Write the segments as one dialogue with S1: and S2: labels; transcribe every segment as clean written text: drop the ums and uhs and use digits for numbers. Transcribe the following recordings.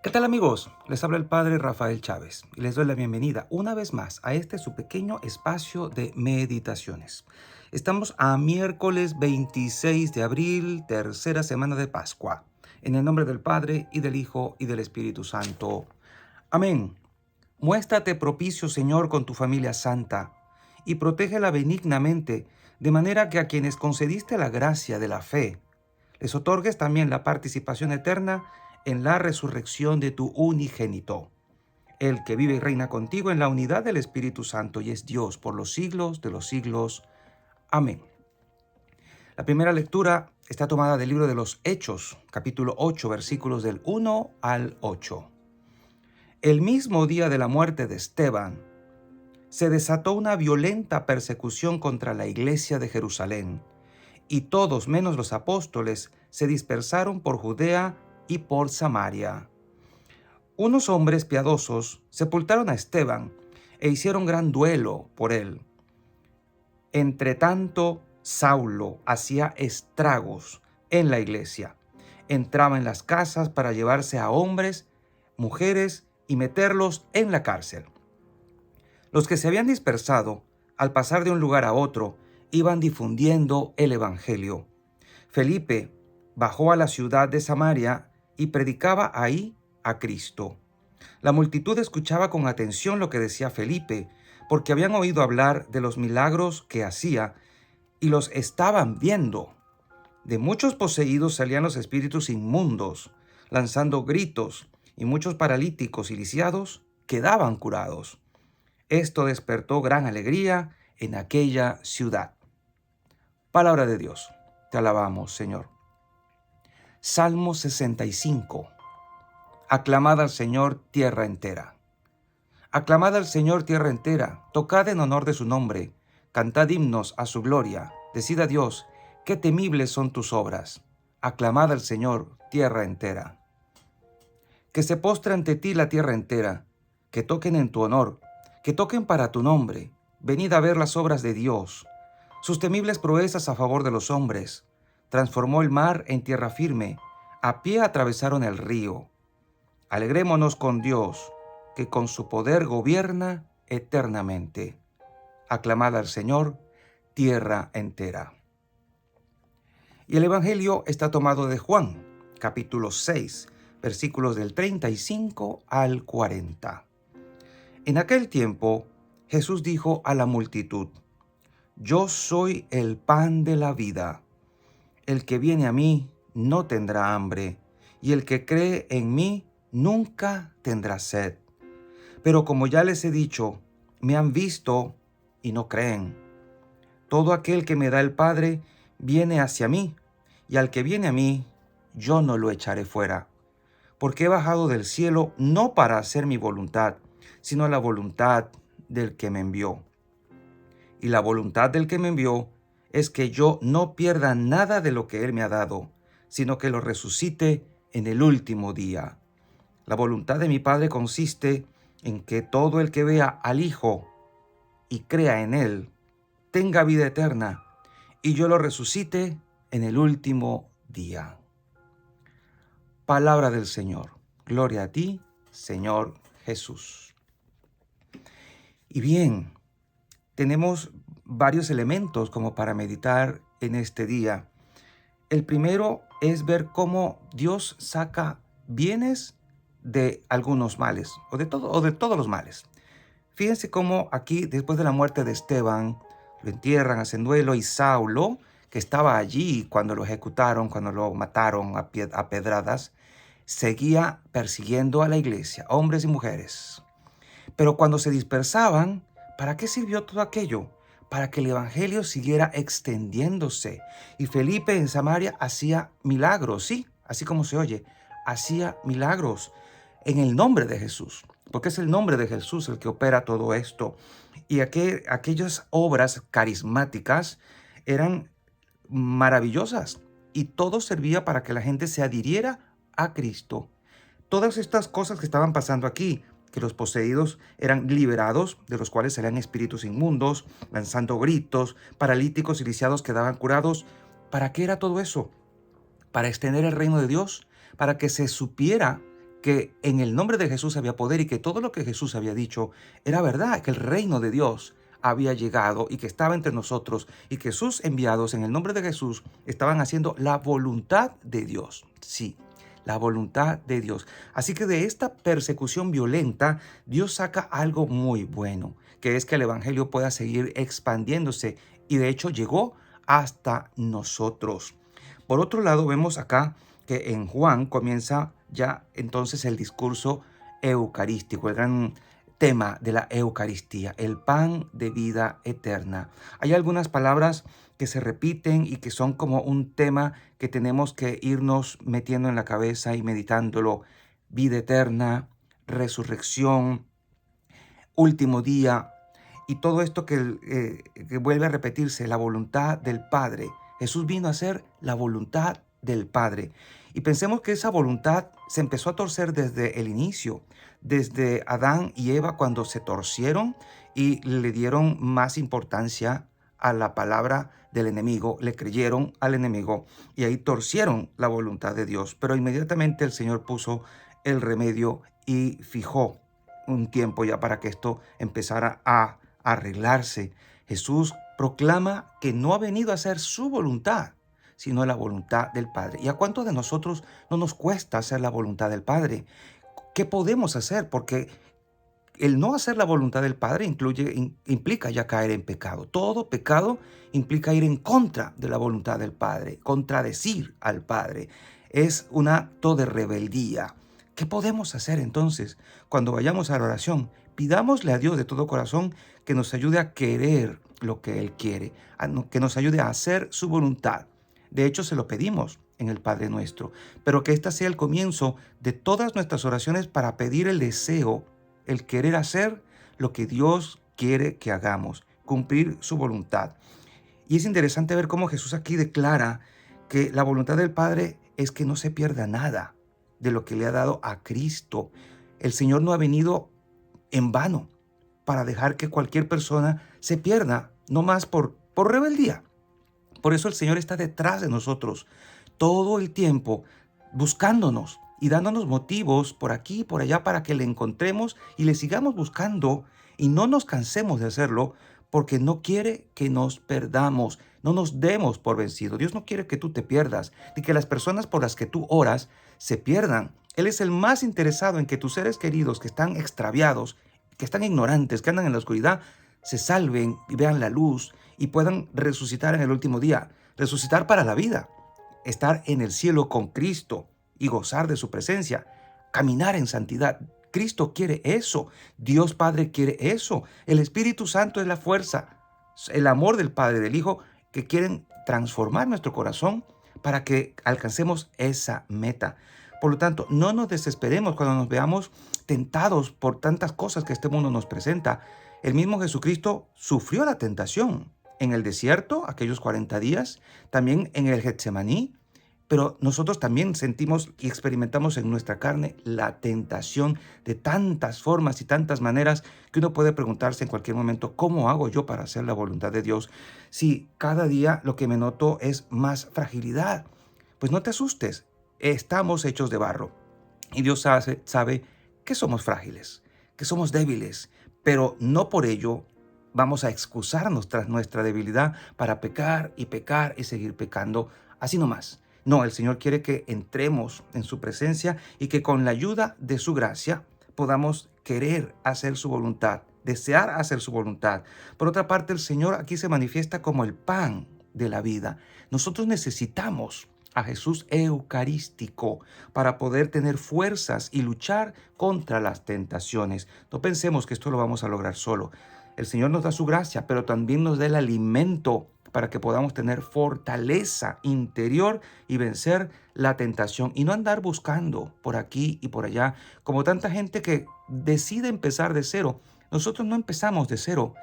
S1: ¿Qué tal amigos? Les habla el Padre Rafael Chávez y les doy la bienvenida una vez más a este su pequeño espacio de meditaciones. Estamos a miércoles 26 de abril, tercera semana de Pascua. En el nombre del Padre y del Hijo y del Espíritu Santo. Amén. Muéstrate propicio, Señor, con tu familia santa y protégela benignamente, de manera que a quienes concediste la gracia de la fe, les otorgues también la participación eterna en la resurrección de tu unigénito, el que vive y reina contigo en la unidad del Espíritu Santo y es Dios por los siglos de los siglos. Amén. La primera lectura está tomada del libro de los Hechos, capítulo 8, versículos del 1 al 8. El mismo día de la muerte de Esteban, se desató una violenta persecución contra la iglesia de Jerusalén, y todos menos los apóstoles se dispersaron por Judea y por Samaria. Unos hombres piadosos sepultaron a Esteban e hicieron gran duelo por él. Entretanto, Saulo hacía estragos en la iglesia. Entraba en las casas para llevarse a hombres, mujeres y meterlos en la cárcel. Los que se habían dispersado, al pasar de un lugar a otro, iban difundiendo el evangelio. Felipe bajó a la ciudad de Samaria y predicaba ahí a Cristo. La multitud escuchaba con atención lo que decía Felipe, porque habían oído hablar de los milagros que hacía y los estaban viendo. De muchos poseídos salían los espíritus inmundos, lanzando gritos, y muchos paralíticos y lisiados quedaban curados. Esto despertó gran alegría en aquella ciudad. Palabra de Dios. Te alabamos, Señor. Salmo 65. Aclamad al Señor, tierra entera. Aclamad al Señor, tierra entera. Tocad en honor de su nombre. Cantad himnos a su gloria. Decid a Dios, qué temibles son tus obras. Aclamad al Señor, tierra entera. Que se postre ante ti la tierra entera. Que toquen en tu honor. Que toquen para tu nombre. Venid a ver las obras de Dios, sus temibles proezas a favor de los hombres. Transformó el mar en tierra firme, a pie atravesaron el río. Alegrémonos con Dios, que con su poder gobierna eternamente. Aclamad al Señor, tierra entera. Y el Evangelio está tomado de Juan, capítulo 6, versículos del 35 al 40. En aquel tiempo, Jesús dijo a la multitud: Yo soy el pan de la vida. El que viene a mí no tendrá hambre, y el que cree en mí nunca tendrá sed. Pero como ya les he dicho, me han visto y no creen. Todo aquel que me da el Padre viene hacia mí, y al que viene a mí, yo no lo echaré fuera. Porque he bajado del cielo no para hacer mi voluntad, sino la voluntad del que me envió. Y la voluntad del que me envió es que yo no pierda nada de lo que Él me ha dado, sino que lo resucite en el último día. La voluntad de mi Padre consiste en que todo el que vea al Hijo y crea en Él tenga vida eterna, y yo lo resucite en el último día. Palabra del Señor. Gloria a ti, Señor Jesús. Y bien, tenemos varios elementos como para meditar en este día. El primero es ver cómo Dios saca bienes de algunos males, o de todos los males. Fíjense cómo aquí, después de la muerte de Esteban, lo entierran, hacen duelo, y Saulo, que estaba allí cuando lo ejecutaron, cuando lo mataron a pedradas, seguía persiguiendo a la iglesia, hombres y mujeres. Pero cuando se dispersaban, ¿para qué sirvió todo aquello? Para que el evangelio siguiera extendiéndose. Y Felipe en Samaria hacía milagros, sí, así como se oye, hacía milagros en el nombre de Jesús, porque es el nombre de Jesús el que opera todo esto. Y aquellas obras carismáticas eran maravillosas, y todo servía para que la gente se adhiriera a Cristo. Todas estas cosas que estaban pasando aquí, que los poseídos eran liberados, de los cuales salían espíritus inmundos, lanzando gritos, paralíticos y lisiados quedaban curados. ¿Para qué era todo eso? Para extender el reino de Dios, para que se supiera que en el nombre de Jesús había poder y que todo lo que Jesús había dicho era verdad, que el reino de Dios había llegado y que estaba entre nosotros y que sus enviados en el nombre de Jesús estaban haciendo la voluntad de Dios. Sí, la voluntad de Dios. Así que de esta persecución violenta, Dios saca algo muy bueno, que es que el evangelio pueda seguir expandiéndose y de hecho llegó hasta nosotros. Por otro lado, vemos acá que en Juan comienza ya entonces el discurso eucarístico, el gran tema de la Eucaristía, el pan de vida eterna. Hay algunas palabras que se repiten y que son como un tema que tenemos que irnos metiendo en la cabeza y meditándolo. Vida eterna, resurrección, último día y todo esto que vuelve a repetirse, la voluntad del Padre. Jesús vino a hacer la voluntad del Padre. Y pensemos que esa voluntad se empezó a torcer desde el inicio, desde Adán y Eva cuando se torcieron y le dieron más importancia a la palabra del enemigo, le creyeron al enemigo y ahí torcieron la voluntad de Dios. Pero inmediatamente el Señor puso el remedio y fijó un tiempo ya para que esto empezara a arreglarse. Jesús proclama que no ha venido a hacer su voluntad, sino la voluntad del Padre. ¿Y a cuántos de nosotros no nos cuesta hacer la voluntad del Padre? ¿Qué podemos hacer? Porque el no hacer la voluntad del Padre implica ya caer en pecado. Todo pecado implica ir en contra de la voluntad del Padre, contradecir al Padre. Es un acto de rebeldía. ¿Qué podemos hacer entonces cuando vayamos a la oración? Pidámosle a Dios de todo corazón que nos ayude a querer lo que Él quiere, que nos ayude a hacer su voluntad. De hecho, se lo pedimos en el Padre Nuestro, pero que este sea el comienzo de todas nuestras oraciones para pedir el deseo, el querer hacer lo que Dios quiere que hagamos, cumplir su voluntad. Y es interesante ver cómo Jesús aquí declara que la voluntad del Padre es que no se pierda nada de lo que le ha dado a Cristo. El Señor no ha venido en vano para dejar que cualquier persona se pierda, no más por rebeldía. Por eso el Señor está detrás de nosotros todo el tiempo, buscándonos y dándonos motivos por aquí y por allá para que le encontremos y le sigamos buscando y no nos cansemos de hacerlo porque no quiere que nos perdamos, no nos demos por vencido. Dios no quiere que tú te pierdas ni que las personas por las que tú oras se pierdan. Él es el más interesado en que tus seres queridos que están extraviados, que están ignorantes, que andan en la oscuridad, se salven y vean la luz y puedan resucitar en el último día, resucitar para la vida, estar en el cielo con Cristo y gozar de su presencia, caminar en santidad. Cristo quiere eso, Dios Padre quiere eso, el Espíritu Santo es la fuerza, el amor del Padre, del Hijo, que quieren transformar nuestro corazón para que alcancemos esa meta. Por lo tanto, no nos desesperemos cuando nos veamos tentados por tantas cosas que este mundo nos presenta. El mismo Jesucristo sufrió la tentación en el desierto, aquellos 40 días, también en el Getsemaní, pero nosotros también sentimos y experimentamos en nuestra carne la tentación de tantas formas y tantas maneras que uno puede preguntarse en cualquier momento, ¿cómo hago yo para hacer la voluntad de Dios? Si cada día lo que me noto es más fragilidad, pues no te asustes, estamos hechos de barro y Dios sabe que somos frágiles, que somos débiles, pero no por ello vamos a excusarnos tras nuestra debilidad para pecar y seguir pecando así nomás. No, el Señor quiere que entremos en su presencia y que con la ayuda de su gracia podamos querer hacer su voluntad, desear hacer su voluntad. Por otra parte, el Señor aquí se manifiesta como el pan de la vida. Nosotros necesitamos a Jesús eucarístico para poder tener fuerzas y luchar contra las tentaciones. No pensemos que esto lo vamos a lograr solo. El Señor nos da su gracia, pero también nos da el alimento para que podamos tener fortaleza interior y vencer la tentación y no andar buscando por aquí y por allá, como tanta gente que decide empezar de cero. Nosotros no empezamos de cero.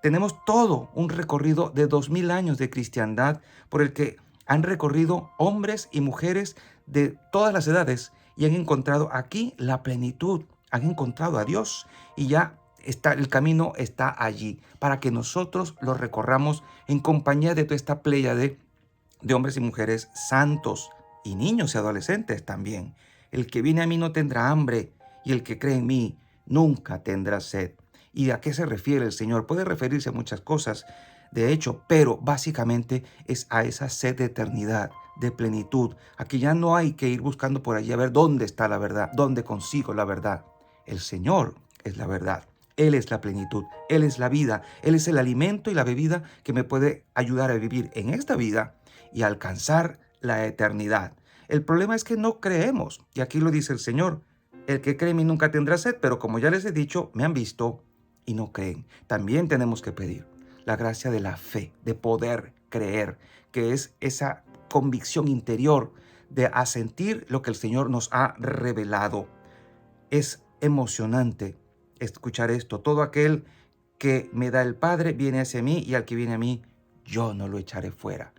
S1: Tenemos todo un recorrido de 2000 años de cristiandad por el que han recorrido hombres y mujeres de todas las edades y han encontrado aquí la plenitud, han encontrado a Dios y ya el camino está allí para que nosotros lo recorramos en compañía de toda esta pléyade de hombres y mujeres santos y niños y adolescentes también El que viene a mí no tendrá hambre, y el que cree en mí nunca tendrá sed. ¿Y a qué se refiere el Señor? Puede referirse a muchas cosas, de hecho, pero básicamente es a esa sed de eternidad, de plenitud. Aquí ya no hay que ir buscando por allí a ver dónde está la verdad, dónde consigo la verdad. El Señor es la verdad. Él es la plenitud, Él es la vida, Él es el alimento y la bebida que me puede ayudar a vivir en esta vida y a alcanzar la eternidad. El problema es que no creemos, y aquí lo dice el Señor. El que cree en mí nunca tendrá sed, pero como ya les he dicho, me han visto y no creen. También tenemos que pedir la gracia de la fe, de poder creer, que es esa convicción interior de asentir lo que el Señor nos ha revelado. Es emocionante escuchar esto. Todo aquel que me da el Padre viene hacia mí, y al que viene a mí, yo no lo echaré fuera.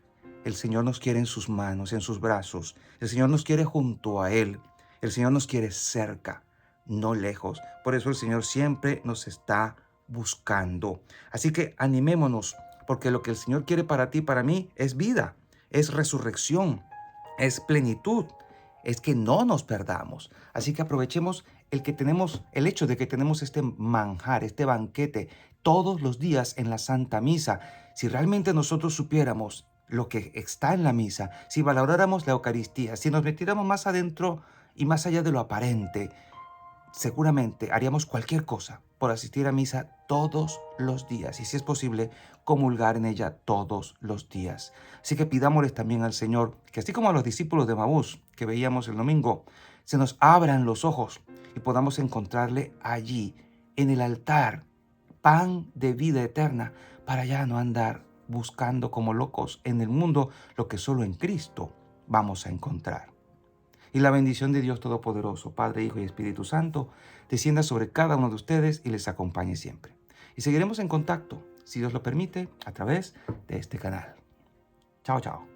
S1: El Señor nos quiere en sus manos, en sus brazos. El Señor nos quiere junto a Él. El Señor nos quiere cerca, no lejos. Por eso el Señor siempre nos está buscando. Así que animémonos, porque lo que el Señor quiere para ti y para mí es vida, es resurrección, es plenitud, es que no nos perdamos. Así que aprovechemos el hecho de que tenemos este manjar, este banquete todos los días en la Santa Misa. Si realmente nosotros supiéramos lo que está en la misa, si valoráramos la Eucaristía, si nos metiéramos más adentro y más allá de lo aparente, seguramente haríamos cualquier cosa por asistir a misa todos los días y, si es posible, comulgar en ella todos los días. Así que pidámosles también al Señor que, así como a los discípulos de Maús que veíamos el domingo, se nos abran los ojos y podamos encontrarle allí, en el altar, pan de vida eterna, para ya no andar buscando como locos en el mundo lo que solo en Cristo vamos a encontrar. Y la bendición de Dios Todopoderoso, Padre, Hijo y Espíritu Santo, descienda sobre cada uno de ustedes y les acompañe siempre. Y seguiremos en contacto, si Dios lo permite, a través de este canal. Chao, chao.